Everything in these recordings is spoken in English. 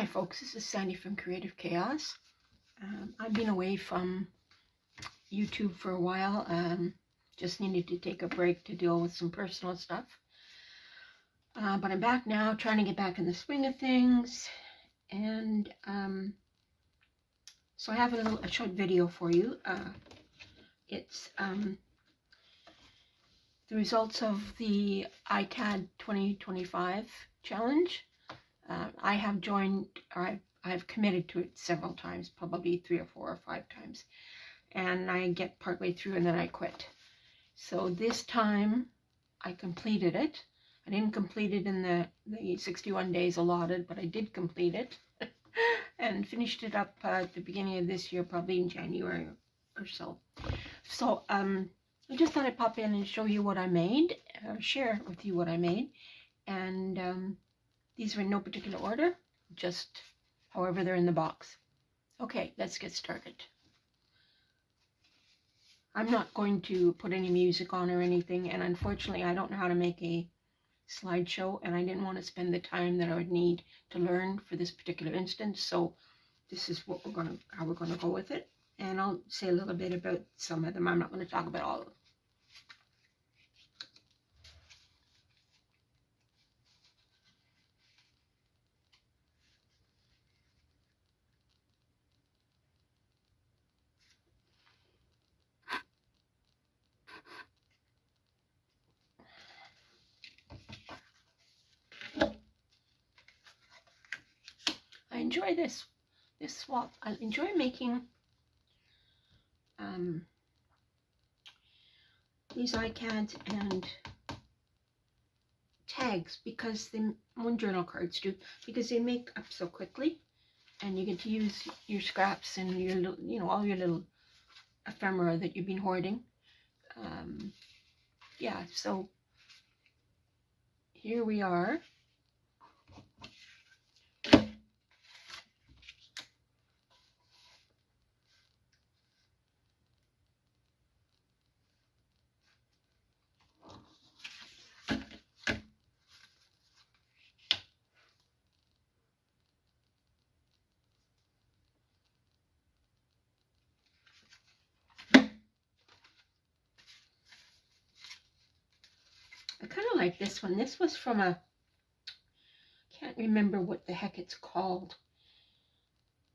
Hi folks, this is Sandy from Creative Chaos. I've been away from YouTube for a while. Just needed to take a break to deal with some personal stuff. But I'm back now, trying to get back in the swing of things. And so I have a short video for you. It's the results of the Icad2025 challenge. I have joined, or I've committed to it several times, probably 3 or 4 or 5 times, and I get partway through and then I quit. So this time I completed it. I didn't complete it in the 61 days allotted, but I did complete it and finished it up at the beginning of this year, probably in January or so. So I just thought I'd pop in and show you what I made, share with you what I made, and these are in no particular order, just however they're in the box. Okay, let's get started. I'm not going to put any music on or anything, and unfortunately I don't know how to make a slideshow, and I didn't want to spend the time that I would need to learn for this particular instance, so this is what how we're gonna go with it. And I'll say a little bit about some of them. I'm not going to talk about all of them. I enjoy this swap. I enjoy making these iCads and tags, because when journal cards do, because they make up so quickly, and you get to use your scraps and your little, you know, all your little ephemera that you've been hoarding. Yeah, so here we are. I kind of like this one. This was from a, can't remember what the heck it's called,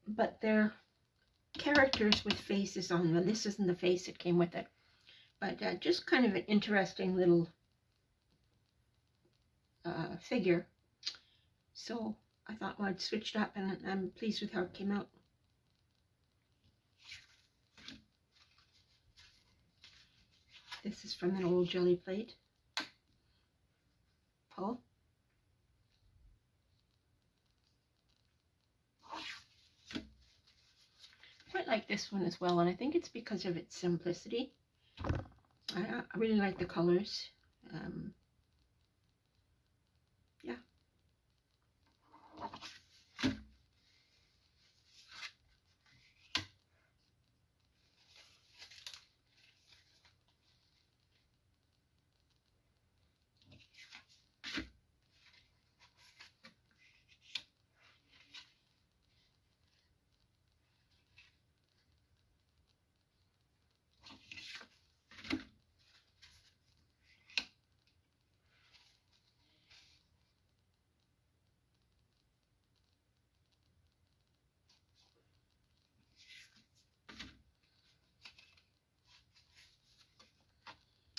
but they're characters with faces on them. This isn't the face that came with it, but just kind of an interesting little figure. So I thought, well, I'd switched up, and I'm pleased with how it came out. This is from an old jelly plate. Pull. Quite like this one as well, and I think it's because of its simplicity. I really like the colors. Yeah.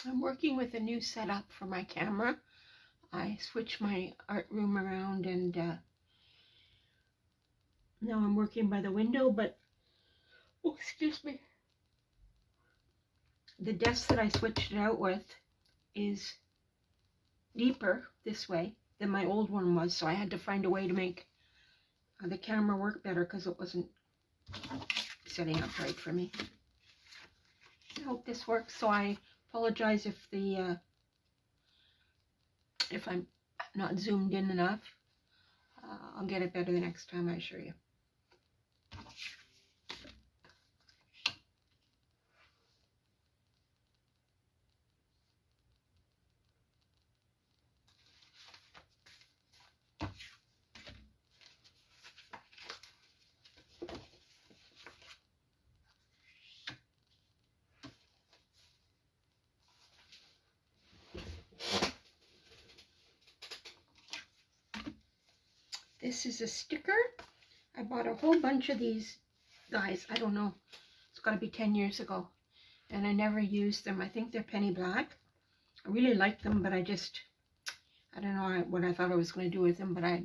I'm working with a new setup for my camera. I switched my art room around, and now I'm working by the window, but, oh, excuse me. The desk that I switched it out with is deeper this way than my old one was, so I had to find a way to make the camera work better, because it wasn't setting up right for me. I hope this works. So I apologize if if I'm not zoomed in enough. I'll get it better the next time, I assure you. This is a sticker. I bought a whole bunch of these guys. I don't know. It's got to be 10 years ago. And I never used them. I think they're penny black. I really like them, but I don't know what I thought I was going to do with them, but I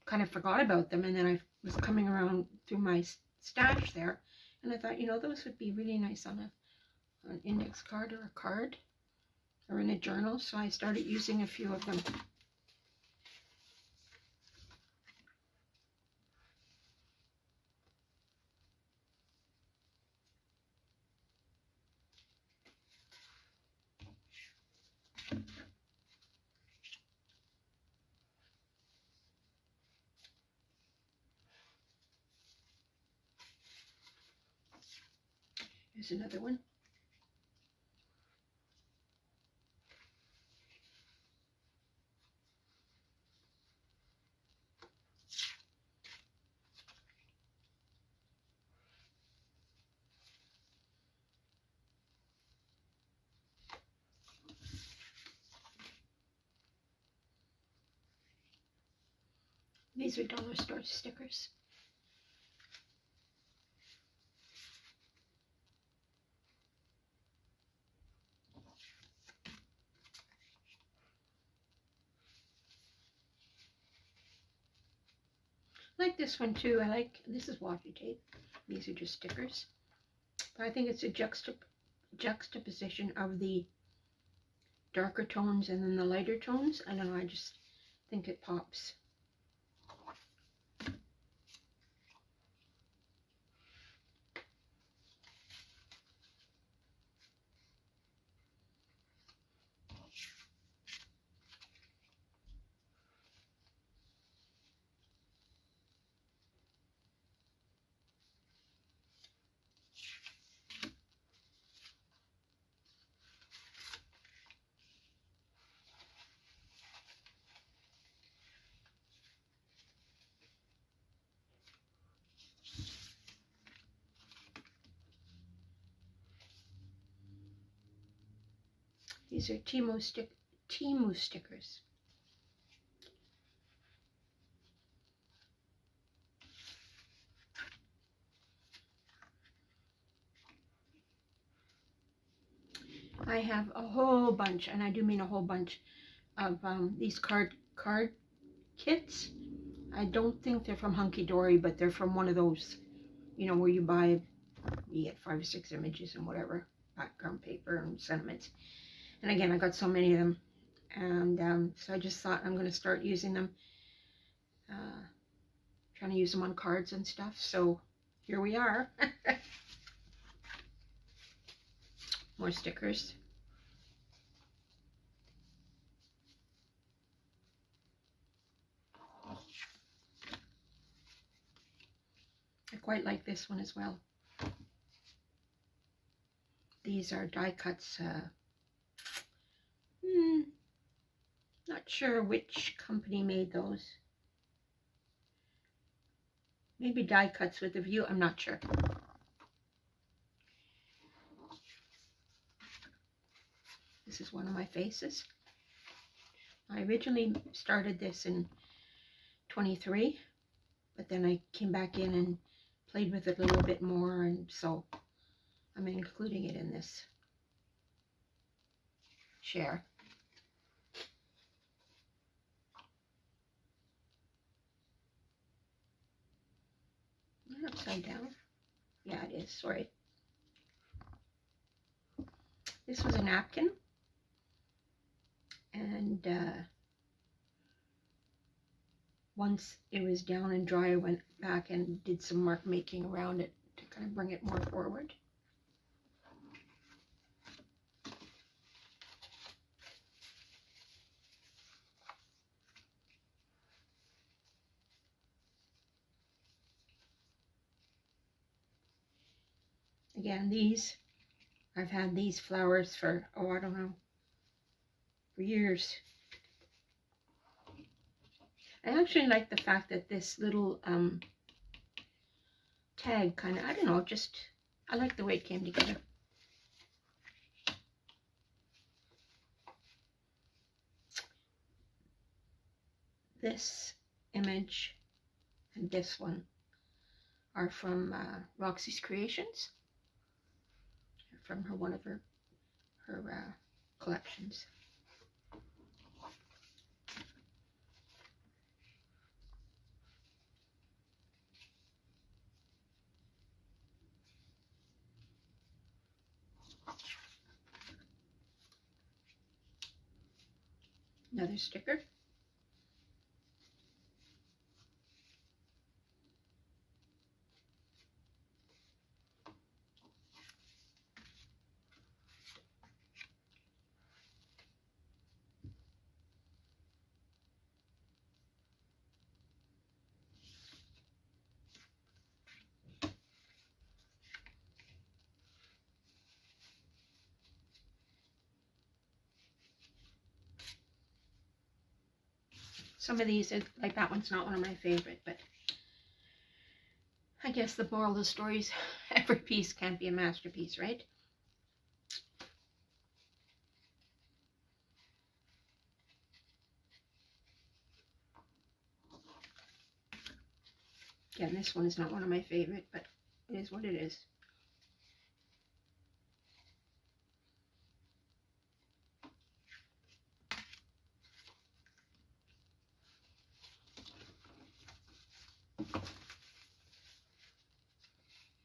kind of forgot about them. And then I was coming around through my stash there, and I thought, you know, those would be really nice on an index card or a card or in a journal. So I started using a few of them. Here's another one. These are dollar store stickers. I like this one too. This is washi tape. These are just stickers. But I think it's a juxtaposition of the darker tones and then the lighter tones. I don't know, I just think it pops. These are Temu stickers. I have a whole bunch, and I do mean a whole bunch, of these card kits. I don't think they're from Hunky Dory, but they're from one of those, you know, where you get 5 or 6 images and whatever, background paper and sentiments. And again, I got so many of them, and so I just thought I'm going to start using them, trying to use them on cards and stuff. So here we are. More stickers. I quite like this one as well. These are die cuts. Not sure which company made those. Maybe Die Cuts with a View. I'm not sure. This is one of my faces. I originally started this in 23, but then I came back in and played with it a little bit more, and so I'm including it in this share. Is it upside down? Yeah, it is. Sorry. This was a napkin, and once it was down and dry, I went back and did some mark making around it to kind of bring it more forward. Again, I've had these flowers for, oh, I don't know, for years. I actually like the fact that this little tag kind of, I don't know, I like the way it came together. This image and this one are from Roxy's Creations, from one of her collections. Another sticker. Some of these, like that one's not one of my favorite, but I guess the moral of the story is every piece can't be a masterpiece, right? Again, this one is not one of my favorite, but it is what it is.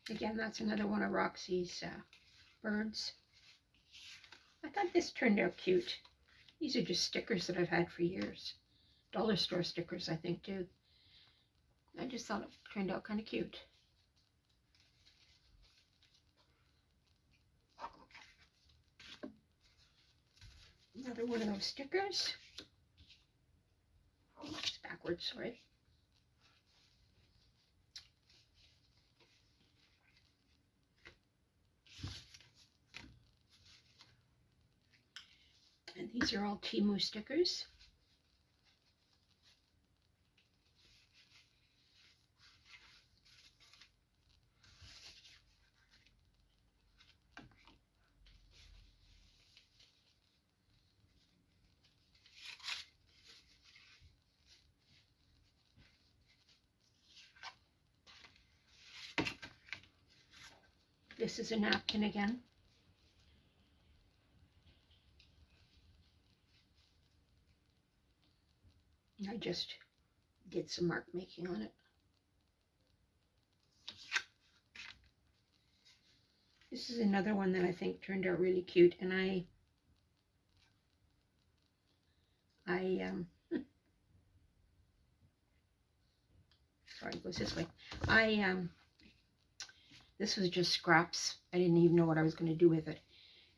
Again, that's another one of Roxy's birds. I thought this turned out cute. These are just stickers that I've had for years. Dollar store stickers, I think, too. I just thought it turned out kind of cute. Another one of those stickers. It's backwards, sorry. And these are all Temu stickers. This is a napkin again. I just did some mark making on it. This is another one that I think turned out really cute, and sorry, it goes this way. This was just scraps. I didn't even know what I was going to do with it,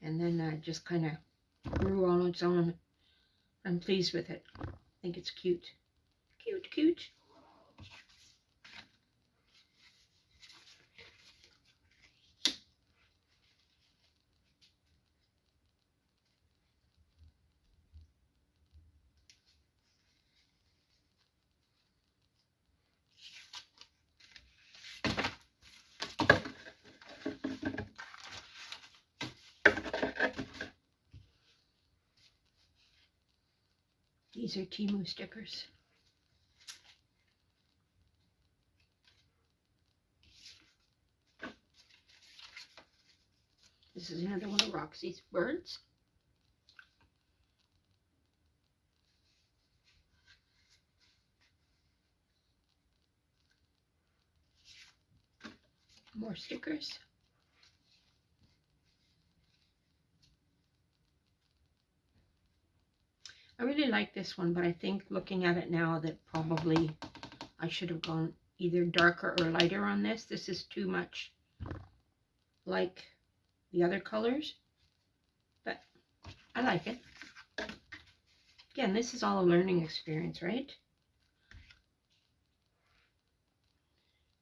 and then just kind of grew on its own. I'm pleased with it. I think it's cute. Cute, cute. These are Temu stickers. This is another one of Roxy's birds. More stickers. I really like this one, but I think looking at it now that probably I should have gone either darker or lighter on this. This is too much like the other colors, but I like it. Again, this is all a learning experience, right?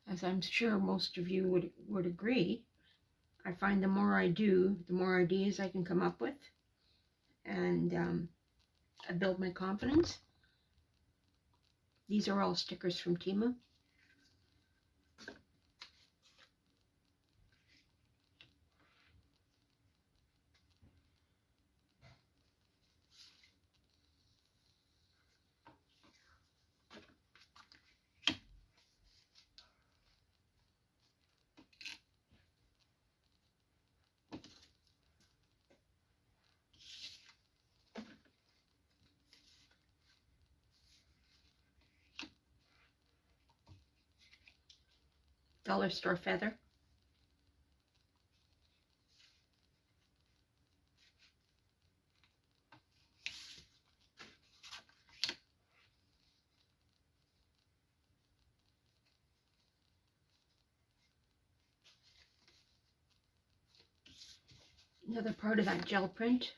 As I'm sure most of you would agree, I find the more I do, the more ideas I can come up with, and I build my confidence. These are all stickers from Temu. dollar store feather. Another part of that gel print.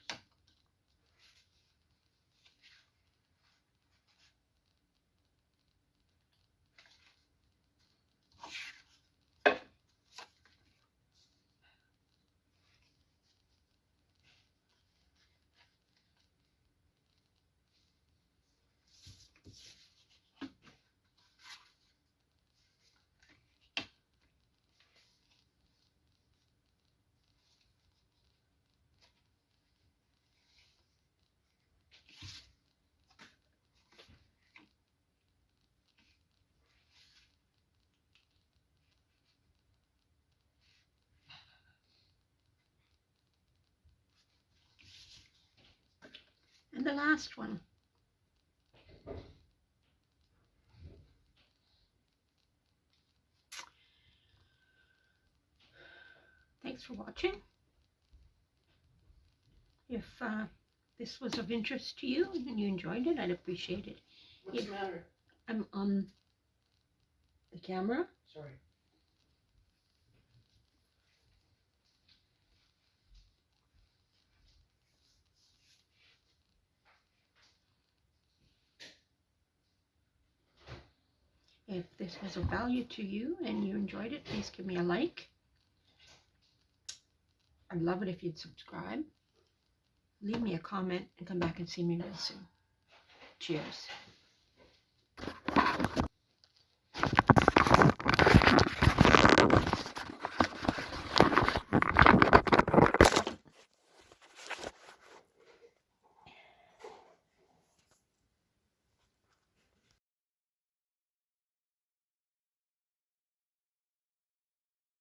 And the last one. Thanks for watching. If this was of interest to you and you enjoyed it, I'd appreciate it. What's the matter? I'm on the camera. Sorry. If this was of value to you and you enjoyed it, please give me a like. I'd love it if you'd subscribe. Leave me a comment and come back and see me real soon. Cheers.